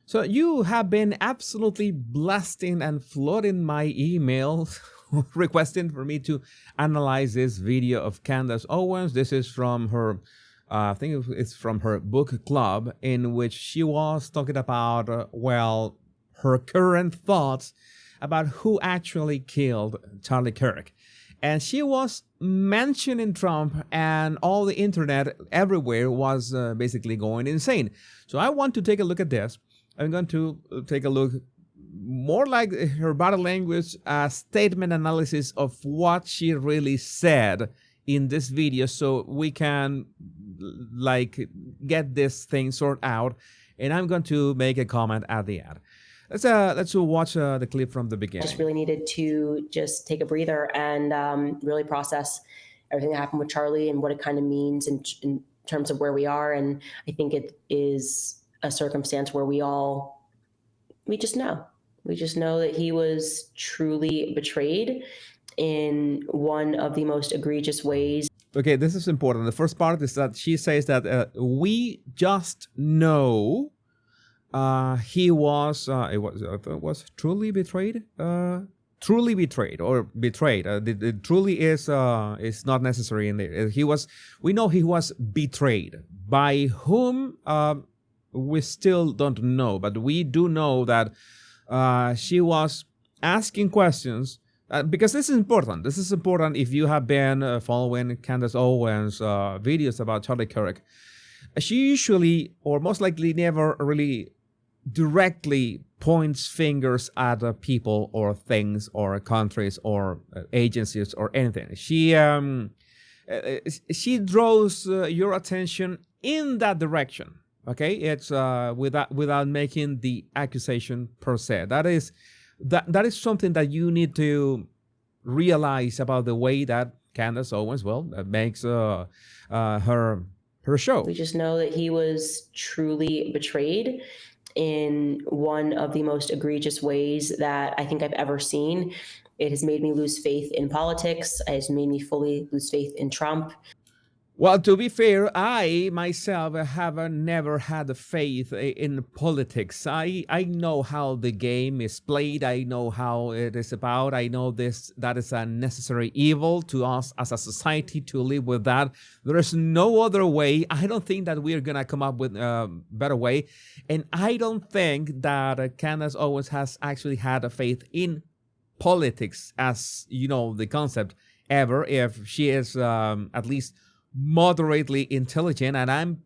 So you have been absolutely blasting and flooding my emails requesting for me to analyze this video of Candace Owens. This is from her, I think it's from her book club, in which she was talking about, her current thoughts about who actually killed Charlie Kirk. And she was mentioning Trump, and all the internet everywhere was basically going insane. So I want to take a look at this. I'm going to take a look more like her body language, statement analysis of what she really said in this video, so we can get this thing sorted out. And I'm going to make a comment at the end. Let's watch the clip from the beginning. I just really needed to just take a breather and really process everything that happened with Charlie and what it kind of means in terms of where we are. And I think it is a circumstance where we just know that he was truly betrayed in one of the most egregious ways. Okay, this is important. The first part is that she says that we just know he was truly betrayed. Truly betrayed or betrayed. The truly is not necessary in there. We know he was betrayed. By whom? We still don't know, but we do know that she was asking questions because this is important. This is important if you have been following Candace Owens' videos about Charlie Kirk. She usually, or most likely never really directly points fingers at people or things or countries or agencies or anything. She draws your attention in that direction. Okay, it's without making the accusation per se. That is something that you need to realize about the way that Candace Owens makes her show. We just know that he was truly betrayed in one of the most egregious ways that I think I've ever seen. It has made me lose faith in politics. It has made me fully lose faith in Trump. Well, to be fair, I myself have never had faith in politics. I know how the game is played. I know how it is about. I know that is a necessary evil to us as a society to live with that. There is no other way. I don't think that we're going to come up with a better way. And I don't think that Candace Owens has actually had a faith in politics as, the concept ever, if she is at least moderately intelligent, and I'm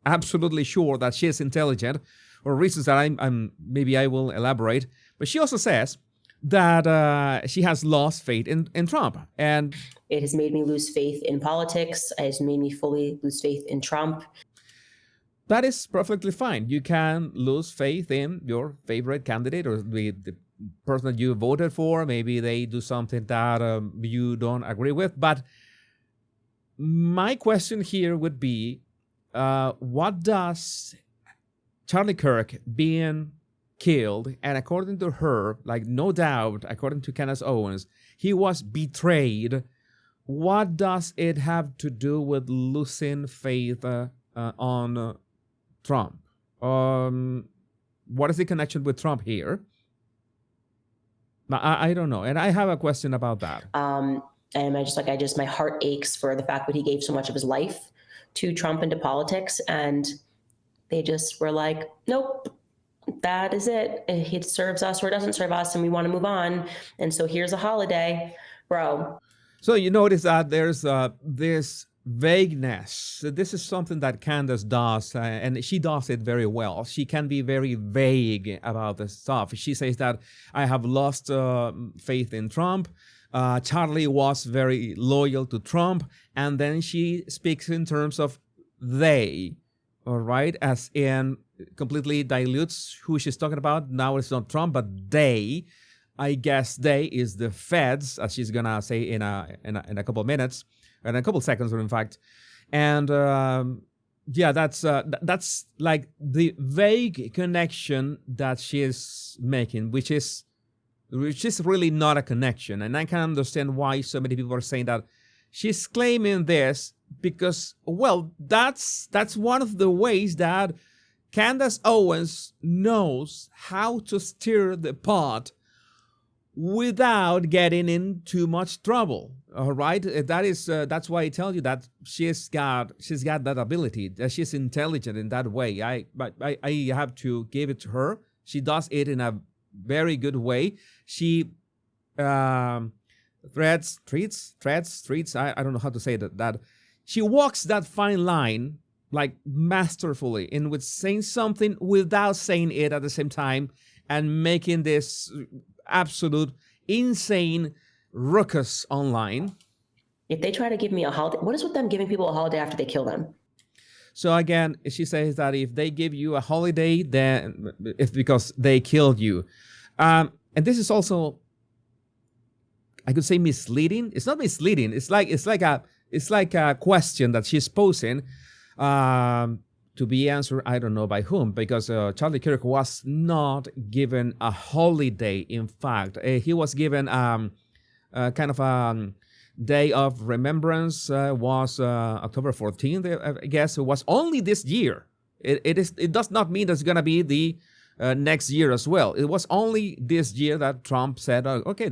absolutely sure that she is intelligent, for reasons that maybe I will elaborate. But she also says that she has lost faith in Trump, and it has made me lose faith in politics. It has made me fully lose faith in Trump. That is perfectly fine. You can lose faith in your favorite candidate or the person that you voted for. Maybe they do something that you don't agree with, but my question here would be, what does Charlie Kirk being killed, and according to her, no doubt, according to Candace Owens, he was betrayed. What does it have to do with losing faith on Trump? What is the connection with Trump here? I don't know, and I have a question about that. And my heart aches for the fact that he gave so much of his life to Trump and to politics. And they just were like, nope, that is it. It serves us or it doesn't serve us, and we want to move on. And so here's a holiday, bro. So you notice that there's this vagueness. This is something that Candace does, and she does it very well. She can be very vague about the stuff. She says that I have lost faith in Trump. Charlie was very loyal to Trump, and then she speaks in terms of they, all right, as in completely dilutes who she's talking about. Now it's not Trump, but they. I guess they is the feds, as she's gonna say in a couple of minutes, in a couple of seconds, in fact, and that's like the vague connection that she is making, which is really not a connection. And I can understand why so many people are saying that she's claiming this because, well, that's one of the ways that Candace Owens knows how to stir the pot without getting in too much trouble. All right, that's why I tell you that she's got that ability. That she's intelligent in that way. I have to give it to her. She does it in a very good way. She treats. I don't know how to say that. She walks that fine line like masterfully, in with saying something without saying it at the same time, and making this absolute insane ruckus online. If they try to give me a holiday, what is with them giving people a holiday after they kill them? So again, she says that if they give you a holiday, then it's because they killed you. And this is also, I could say, misleading. It's not misleading. It's like a question that she's posing to be answered, I don't know by whom, because Charlie Kirk was not given a holiday. In fact, he was given kind of a day of remembrance. Was October 14th, I guess. It was only this year. It does not mean that's going to be the next year as well. It was only this year that Trump said, okay,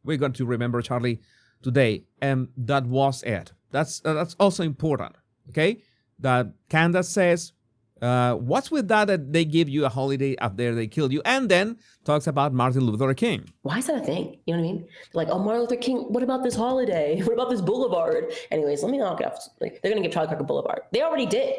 we're going to remember Charlie today. And that was it. That's also important, okay? That Candace says, what's with that they give you a holiday after they killed you? And then talks about Martin Luther King. Why is that a thing? You know what I mean? They're like, oh, Martin Luther King, what about this holiday? What about this boulevard? Anyways, let me knock it off. Like, they're going to give Charlie Kirk a boulevard. They already did.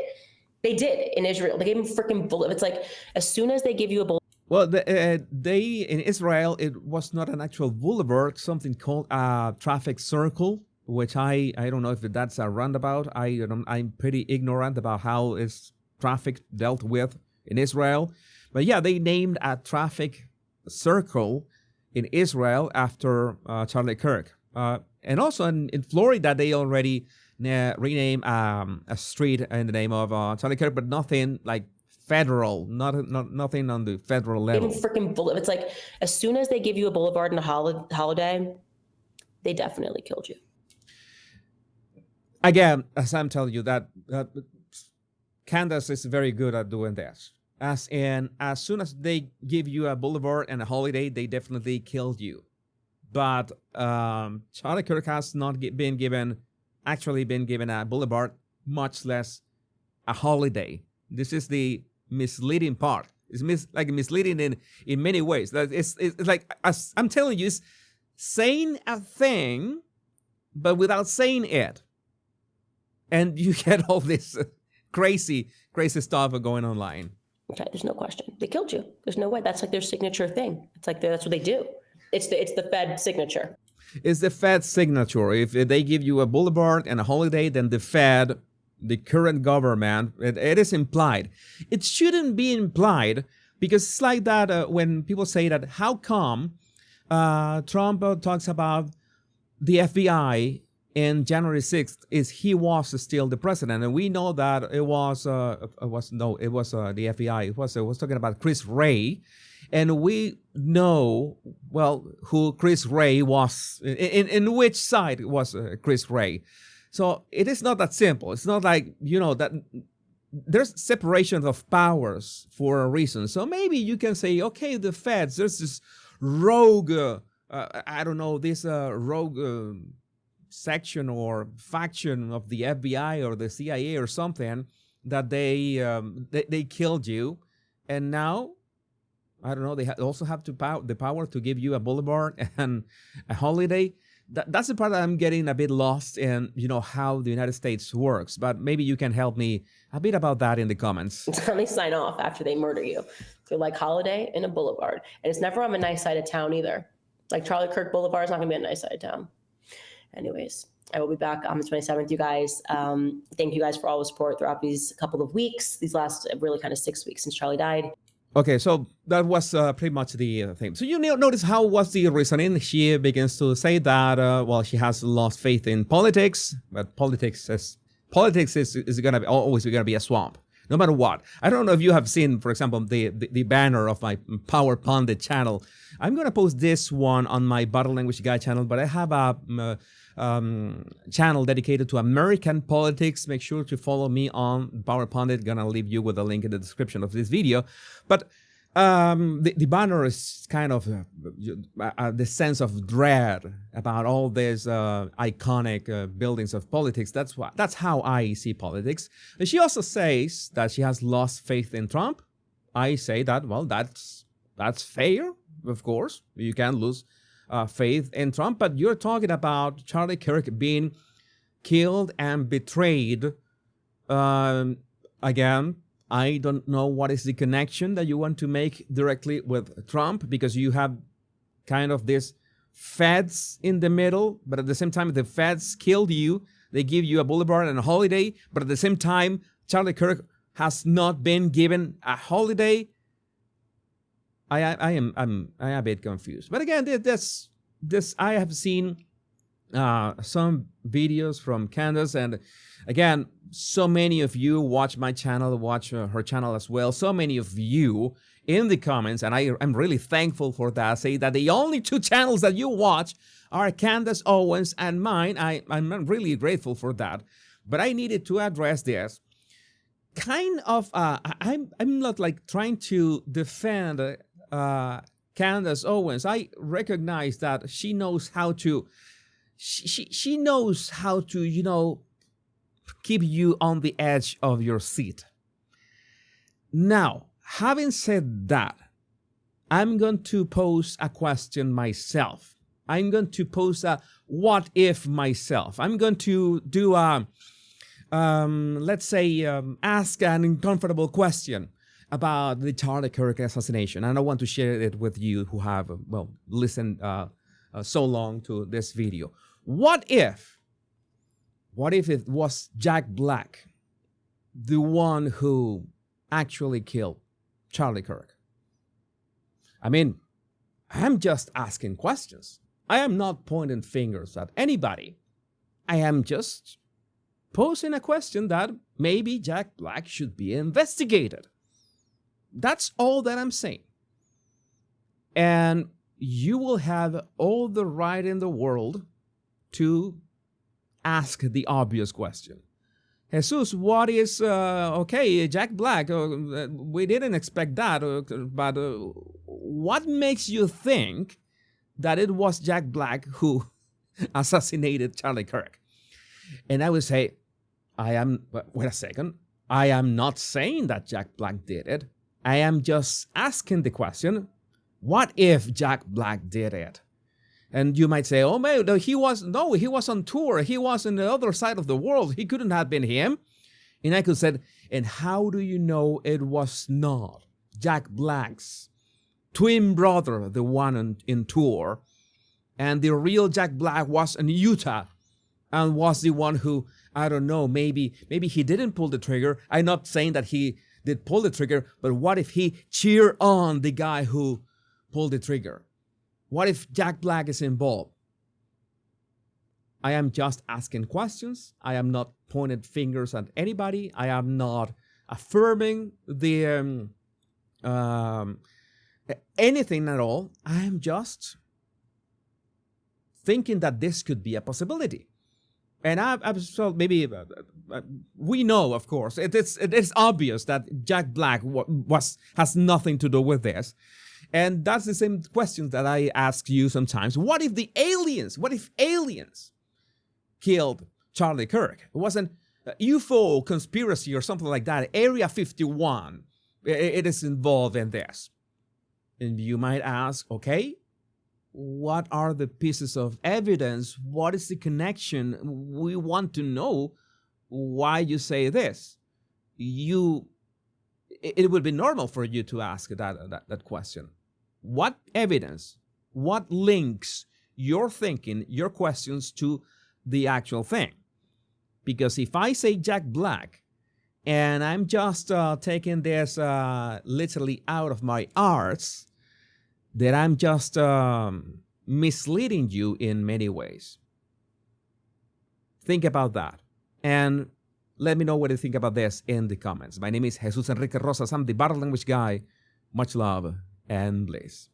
They did in Israel. They gave him freaking boulevard. It's like, as soon as they give you a boulevard. Well, in Israel, it was not an actual boulevard, something called a traffic circle, which I don't know if that's a roundabout. I'm pretty ignorant about how is traffic dealt with in Israel. But yeah, they named a traffic circle in Israel after Charlie Kirk. And also in Florida, they already renamed a street in the name of Charlie Kirk, but nothing like federal, nothing on the federal level. Freaking boulevard. It's like, as soon as they give you a boulevard and a holiday, they definitely killed you. Again, as I'm telling you, that Candace is very good at doing this. As soon as they give you a boulevard and a holiday, they definitely killed you. But Charlie Kirk has not been given a boulevard, much less a holiday. This is the misleading part. It's misleading in many ways. It's like, as I'm telling you, it's saying a thing, but without saying it. And you get all this crazy stuff going online. Okay, there's no question. They killed you. There's no way. That's like their signature thing. It's like that's what they do. It's the Fed signature. It's the Fed signature. If they give you a boulevard and a holiday, then the Fed, the current government, it is implied. It shouldn't be implied, because it's like that when people say that, how come Trump talks about the FBI in January 6th he was still the president, and we know that it was the FBI. It was talking about Chris Wray, and we know well who Chris Wray was, in which side was Chris Wray. So it is not that simple. It's not like, that there's separation of powers for a reason. So maybe you can say, okay, the feds, there's this rogue, rogue section or faction of the FBI or the CIA or something that they killed you, and now I don't know, they also have the power to give you a boulevard and a holiday. That's the part that I'm getting a bit lost in, how the United States works. But maybe you can help me a bit about that in the comments. Let me sign off after they murder you. They're like holiday and a boulevard, and it's never on a nice side of town either. Like Charlie Kirk Boulevard is not gonna be a nice side of town. Anyways, I will be back on the 27th, you guys. Thank you guys for all the support throughout these couple of weeks, these last really kind of 6 weeks since Charlie died. Okay, so that was pretty much the thing. So you notice how was the reasoning? She begins to say that, she has lost faith in politics, but politics is always going to be a swamp. no matter what. I don't know if you have seen, for example, the banner of my Power Pundit channel. I'm going to post this one on my Body Language Guy channel, but I have a channel dedicated to American politics. Make sure to follow me on Power Pundit. Gonna leave you with a link in the description of this video. But the banner is kind of the sense of dread about all these iconic buildings of politics. That's how I see politics. And she also says that she has lost faith in Trump. I say that, well, that's fair, of course. You can lose faith in Trump, but you're talking about Charlie Kirk being killed and betrayed. Again, I don't know what is the connection that you want to make directly with Trump, because you have kind of this feds in the middle, but at the same time, the feds killed you. They give you a boulevard and a holiday, but at the same time, Charlie Kirk has not been given a holiday. I'm a bit confused. But again, this I have seen some videos from Candace, and again, so many of you watch my channel, watch her channel as well. So many of you in the comments, and I'm really thankful for that, say that the only two channels that you watch are Candace Owens and mine. I'm really grateful for that. But I needed to address this. Kind of, I'm not like trying to defend Candace Owens. I recognize that she knows how to, she knows how to, you know, keep you on the edge of your seat. Now, having said that, I'm going to pose a question myself. I'm going to pose a what if myself. I'm going to do a, let's say, ask an uncomfortable question about the Charlie Kirk assassination. And I want to share it with you who have, well, listened so long to this video. What if it was Jack Black, the one who actually killed Charlie Kirk? I mean, I'm just asking questions. I am not pointing fingers at anybody. I am just posing a question that maybe Jack Black should be investigated. That's all that I'm saying. And you will have all the right in the world to ask the obvious question. Jesus, what is, okay, Jack Black, we didn't expect that, but what makes you think that it was Jack Black who assassinated Charlie Kirk? And I would say, wait a second, I am not saying that Jack Black did it. I am just asking the question, what if Jack Black did it? And you might say, oh, man, he was on tour. He was on the other side of the world. He couldn't have been him. And I could say, and how do you know it was not Jack Black's twin brother, the one in tour? And the real Jack Black was in Utah and was the one who, I don't know, maybe he didn't pull the trigger. I'm not saying that he did pull the trigger, but what if he cheered on the guy who pulled the trigger? What if Jack Black is involved? I am just asking questions. I am not pointing fingers at anybody. I am not affirming the anything at all. I am just thinking that this could be a possibility. And so maybe we know, of course, it is obvious that Jack Black has nothing to do with this. And that's the same question that I ask you sometimes. What if aliens killed Charlie Kirk? It wasn't UFO conspiracy or something like that. Area 51, it is involved in this. And you might ask, okay, what are the pieces of evidence? What is the connection? We want to know why you say this. It would be normal for you to ask that question. What evidence, what links your thinking, your questions to the actual thing? Because if I say Jack Black, and I'm just taking this literally out of my arts, that I'm just misleading you in many ways. Think about that. And Let me know what you think about this in the comments. My name is Jesus Enrique Rosas. I'm the Body Language Guy. Much love and bliss.